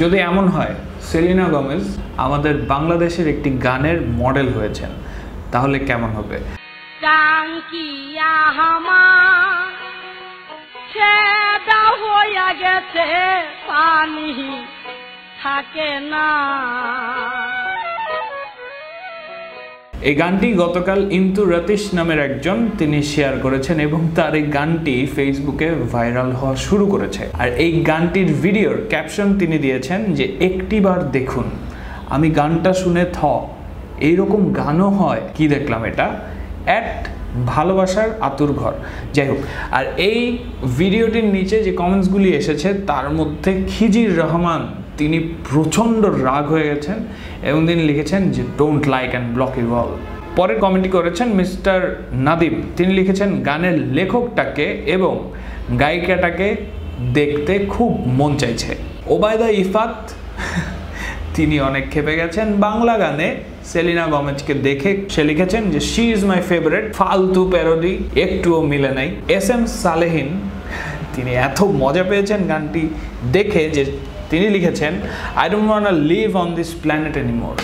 যদি এমন হয় সেলিনা গোমেজ আমাদের বাংলাদেশের একটি গানের মডেল হয়েছেন, তাহলে কেমন হবে? এই গানটি গতকাল ইন্তু রতীশ নামের একজন তিনি শেয়ার করেছেন এবং তার এই গানটি ফেসবুকে ভাইরাল হওয়া শুরু করেছে। আর এই গানটির ভিডিওর ক্যাপশন তিনি দিয়েছেন যে একটিবার দেখুন, আমি গানটা শুনে এইরকম গানও হয়, কি দেখলাম এটা, ভালোবাসার আতুর ঘর। যাই হোক, আর এই ভিডিওটির নিচে যে কমেন্টসগুলি এসেছে তার মধ্যে খিজির রহমান তিনি প্রচণ্ড রাগ হয়ে গেছেন এবং তিনি লিখেছেন যে don't like and block you all. পরের কমেন্টটি করেছেন মিস্টার নাদিম, তিনি লিখেছেন গানের লেখকটাকে এবং গায়িকাটাকে দেখতে খুব মন চাইছে। ওবায়দা ইফাত তিনি অনেক ক্ষেপে গেছেন বাংলা গানে সেলিনা গোমেজকে দেখে। সে লিখেছেন যে শি ইজ মাই ফেভারিট, ফালতু প্যারোডি, একটুও মিলে নাই। এস এম সালেহিন তিনি এত মজা পেয়েছেন গানটি দেখে যে তিনি লিখেছেন I don't wanna live on this planet anymore.